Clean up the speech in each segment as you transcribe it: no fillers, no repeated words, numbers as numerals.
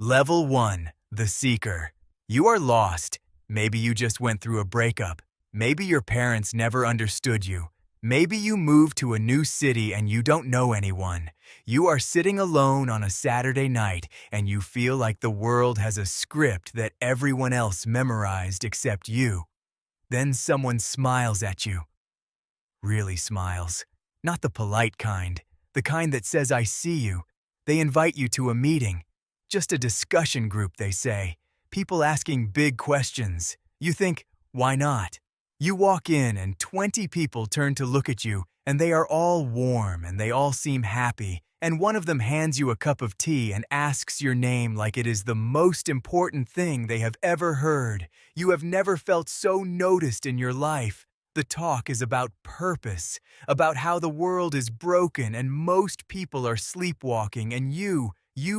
Level 1, the Seeker. You are lost. Maybe you just went through a breakup. Maybe your parents never understood you. Maybe you moved to a new city and you don't know anyone. You are sitting alone on a Saturday night and you feel like the world has a script that everyone else memorized except you. Then someone smiles at you. Really smiles. Not the polite kind. The kind that says, "I see you." They invite you to a meeting. Just a discussion group, they say. People asking big questions. You think, why not? You walk in and 20 people turn to look at you, and they are all warm and they all seem happy, and one of them hands you a cup of tea and asks your name like it is the most important thing they have ever heard. You have never felt so noticed in your life. The talk is about purpose, about how the world is broken and most people are sleepwalking, and you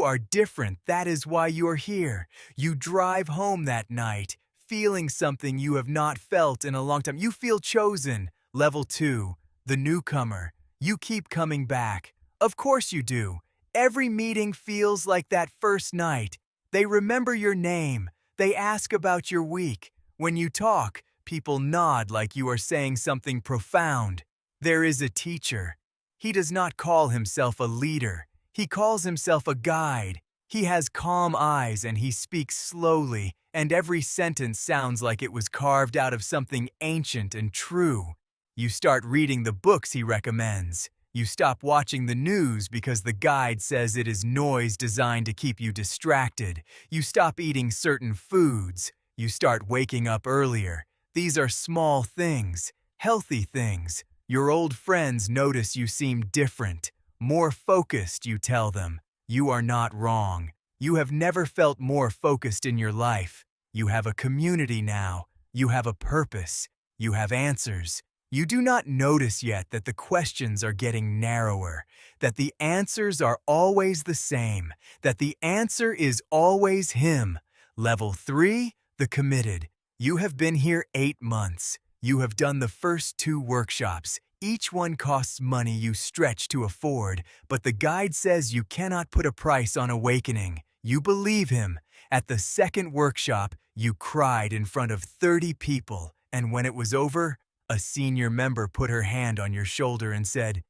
are different. That is why you are here. You drive home that night, feeling something you have not felt in a long time. You feel chosen. Level 2, the Newcomer. You keep coming back. Of course you do. Every meeting feels like that first night. They remember your name. They ask about your week. When you talk, people nod like you are saying something profound. There is a teacher. He does not call himself a leader. He calls himself a guide. He has calm eyes and he speaks slowly, and every sentence sounds like it was carved out of something ancient and true. You start reading the books he recommends. You stop watching the news because the guide says it is noise designed to keep you distracted. You stop eating certain foods. You start waking up earlier. These are small things, healthy things. Your old friends notice you seem different, more focused, you tell them. You are not wrong. You have never felt more focused in your life. You have a community now. You have a purpose. You have answers. You do not notice yet that the questions are getting narrower, that the answers are always the same, that the answer is always him. Level 3, the Committed. You have been here 8 months. You have done the first 2 workshops. Each one costs money you stretch to afford, but the guide says you cannot put a price on awakening. You believe him. At the second workshop, you cried in front of 30 people, and when it was over, a senior member put her hand on your shoulder and said,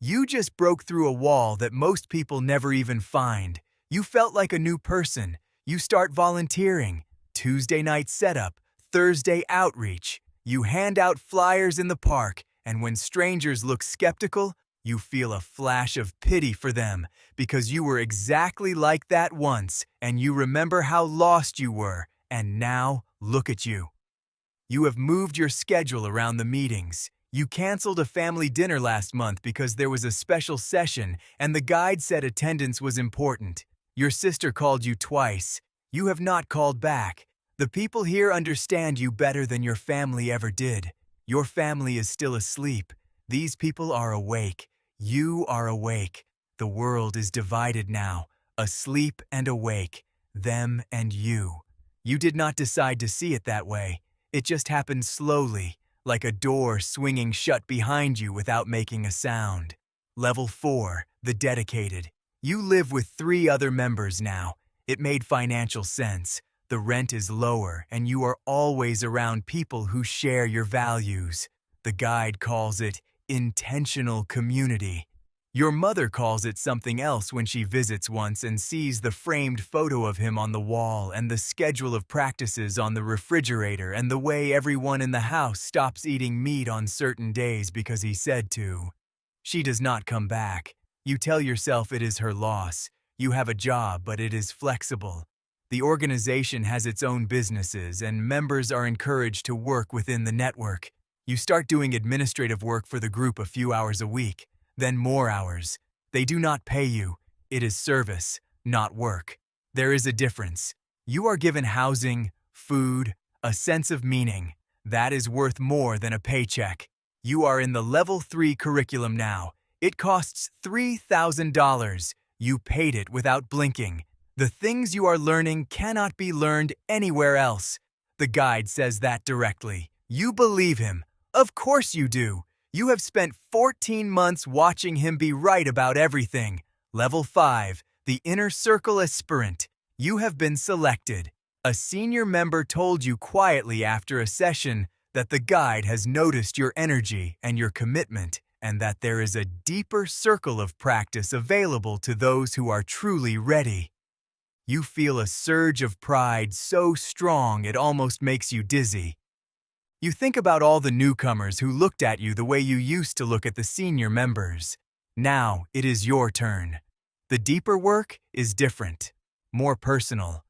"You just broke through a wall that most people never even find." You felt like a new person. You start volunteering. Tuesday night setup, Thursday outreach. You hand out flyers in the park, and when strangers look skeptical, you feel a flash of pity for them because you were exactly like that once, and you remember how lost you were, and now look at you. You have moved your schedule around the meetings. You canceled a family dinner last month because there was a special session and the guide said attendance was important. Your sister called you twice. You have not called back. The people here understand you better than your family ever did. Your family is still asleep. These people are awake. You are awake. The world is divided now, asleep and awake, them and you. You did not decide to see it that way. It just happened slowly, like a door swinging shut behind you without making a sound. Level 4, the Dedicated. You live with 3 other members now. It made financial sense. The rent is lower, and you are always around people who share your values. The guide calls it intentional community. Your mother calls it something else when she visits once and sees the framed photo of him on the wall and the schedule of practices on the refrigerator and the way everyone in the house stops eating meat on certain days because he said to. She does not come back. You tell yourself it is her loss. You have a job, but it is flexible. The organization has its own businesses, and members are encouraged to work within the network. You start doing administrative work for the group a few hours a week, then more hours. They do not pay you. It is service, not work. There is a difference. You are given housing, food, a sense of meaning. That is worth more than a paycheck. You are in the Level 3 curriculum now. It costs $3,000. You paid it without blinking. The things you are learning cannot be learned anywhere else. The guide says that directly. You believe him. Of course you do. You have spent 14 months watching him be right about everything. Level 5, the Inner Circle Aspirant. You have been selected. A senior member told you quietly after a session that the guide has noticed your energy and your commitment, and that there is a deeper circle of practice available to those who are truly ready. You feel a surge of pride so strong it almost makes you dizzy. You think about all the newcomers who looked at you the way you used to look at the senior members. Now it is your turn. The deeper work is different, more personal.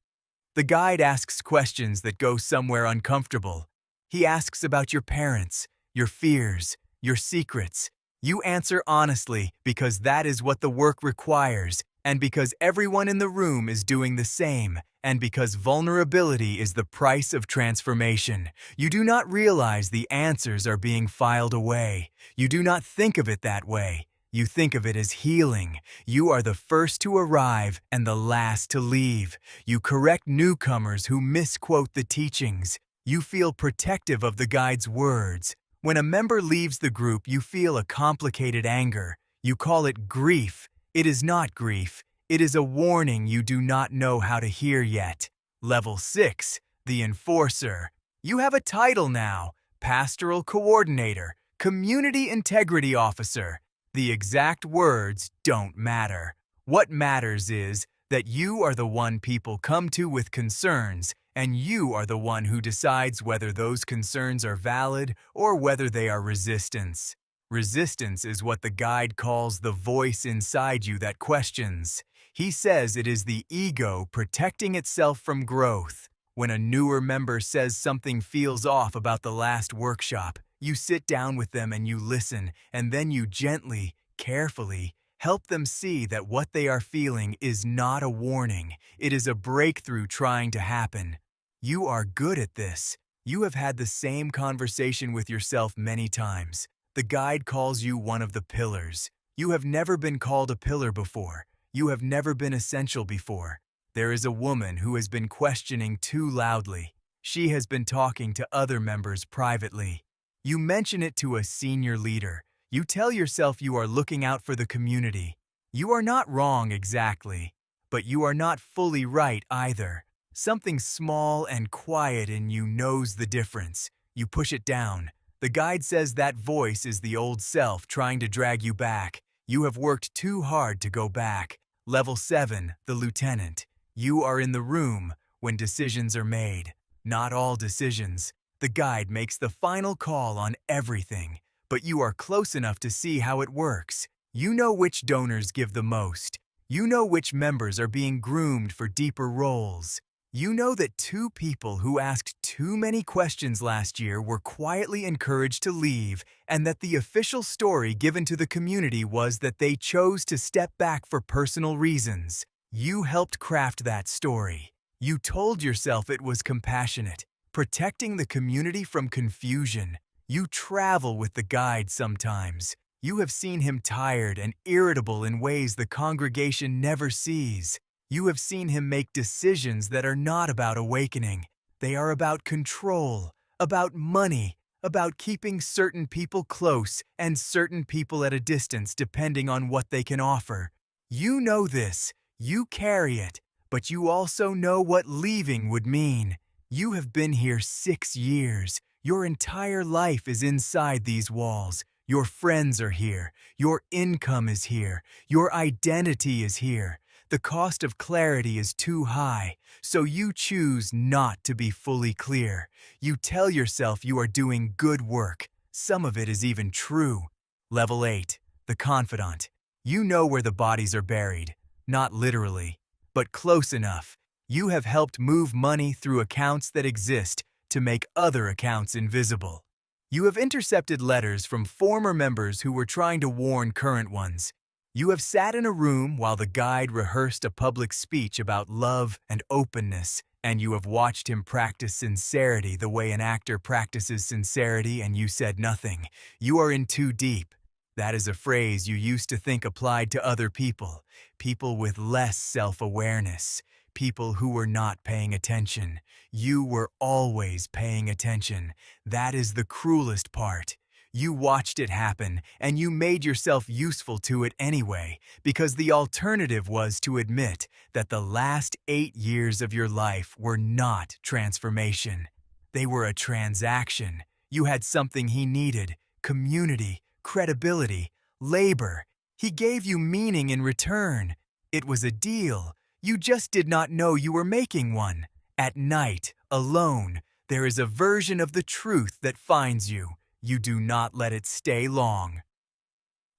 The guide asks questions that go somewhere uncomfortable. He asks about your parents, your fears, your secrets. You answer honestly because that is what the work requires, and because everyone in the room is doing the same, and because vulnerability is the price of transformation. You do not realize the answers are being filed away. You do not think of it that way. You think of it as healing. You are the first to arrive and the last to leave. You correct newcomers who misquote the teachings. You feel protective of the guide's words. When a member leaves the group, you feel a complicated anger. You call it grief. It is not grief. It is a warning you do not know how to hear yet. Level 6, the Enforcer. You have a title now: Pastoral Coordinator, Community Integrity Officer. The exact words don't matter. What matters is that you are the one people come to with concerns, and you are the one who decides whether those concerns are valid or whether they are resistance. Resistance is what the guide calls the voice inside you that questions. He says it is the ego protecting itself from growth. When a newer member says something feels off about the last workshop, you sit down with them and you listen, and then you gently, carefully, help them see that what they are feeling is not a warning. It is a breakthrough trying to happen. You are good at this. You have had the same conversation with yourself many times. The guide calls you one of the pillars. You have never been called a pillar before. You have never been essential before. There is a woman who has been questioning too loudly. She has been talking to other members privately. You mention it to a senior leader. You tell yourself you are looking out for the community. You are not wrong exactly, but you are not fully right either. Something small and quiet in you knows the difference. You push it down. The guide says that voice is the old self trying to drag you back. You have worked too hard to go back. Level 7, the Lieutenant. You are in the room when decisions are made. Not all decisions. The guide makes the final call on everything, but you are close enough to see how it works. You know which donors give the most. You know which members are being groomed for deeper roles. You know that 2 people who asked too many questions last year were quietly encouraged to leave, and that the official story given to the community was that they chose to step back for personal reasons. You helped craft that story. You told yourself it was compassionate, protecting the community from confusion. You travel with the guide sometimes. You have seen him tired and irritable in ways the congregation never sees. You have seen him make decisions that are not about awakening. They are about control, about money, about keeping certain people close and certain people at a distance depending on what they can offer. You know this. You carry it, but you also know what leaving would mean. You have been here 6 years. Your entire life is inside these walls. Your friends are here. Your income is here. Your identity is here. The cost of clarity is too high, so you choose not to be fully clear. You tell yourself you are doing good work. Some of it is even true. Level 8, the Confidant. You know where the bodies are buried. Not literally, but close enough. You have helped move money through accounts that exist to make other accounts invisible. You have intercepted letters from former members who were trying to warn current ones. You have sat in a room while the guide rehearsed a public speech about love and openness, and you have watched him practice sincerity the way an actor practices sincerity, and you said nothing. You are in too deep. That is a phrase you used to think applied to other people, people with less self-awareness, people who were not paying attention. You were always paying attention. That is the cruelest part. You watched it happen, and you made yourself useful to it anyway, because the alternative was to admit that the last 8 years of your life were not transformation. They were a transaction. You had something he needed: community, credibility, labor. He gave you meaning in return. It was a deal. You just did not know you were making one. At night, alone, there is a version of the truth that finds you. You do not let it stay long.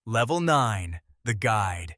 Level 9. The Guide.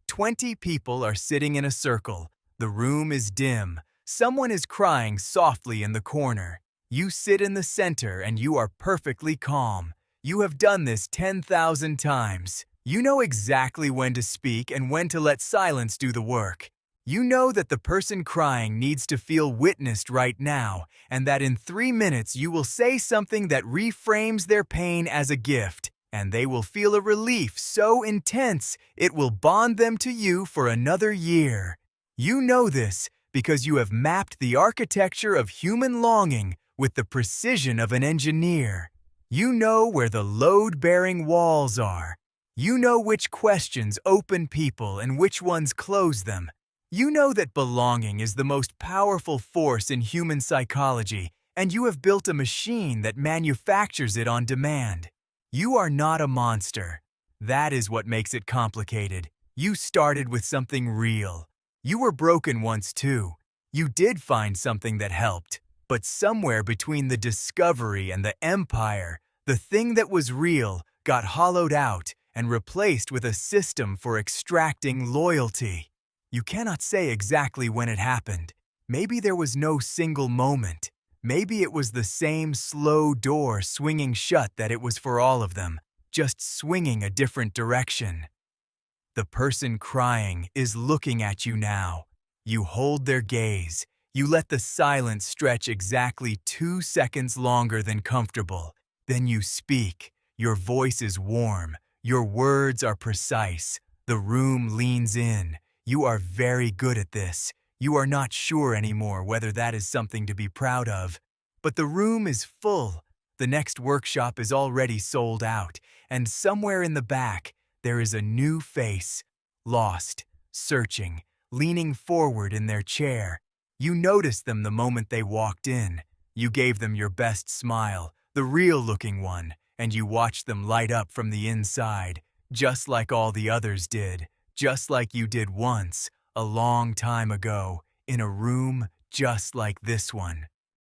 20 people are sitting in a circle. The room is dim. Someone is crying softly in the corner. You sit in the center and you are perfectly calm. You have done this 10,000 times. You know exactly when to speak and when to let silence do the work. You know that the person crying needs to feel witnessed right now, and that in 3 minutes you will say something that reframes their pain as a gift, and they will feel a relief so intense it will bond them to you for another year. You know this because you have mapped the architecture of human longing with the precision of an engineer. You know where the load-bearing walls are. You know which questions open people and which ones close them. You know that belonging is the most powerful force in human psychology, and you have built a machine that manufactures it on demand. You are not a monster. That is what makes it complicated. You started with something real. You were broken once too. You did find something that helped. But somewhere between the discovery and the empire, the thing that was real got hollowed out and replaced with a system for extracting loyalty. You cannot say exactly when it happened. Maybe there was no single moment. Maybe it was the same slow door swinging shut that it was for all of them, just swinging a different direction. The person crying is looking at you now. You hold their gaze. You let the silence stretch exactly 2 seconds longer than comfortable. Then you speak. Your voice is warm. Your words are precise. The room leans in. You are very good at this. You are not sure anymore whether that is something to be proud of. But the room is full. The next workshop is already sold out, and somewhere in the back, there is a new face, lost, searching, leaning forward in their chair. You noticed them the moment they walked in. You gave them your best smile, the real-looking one, and you watched them light up from the inside, just like all the others did. Just like you did once, a long time ago, in a room just like this one.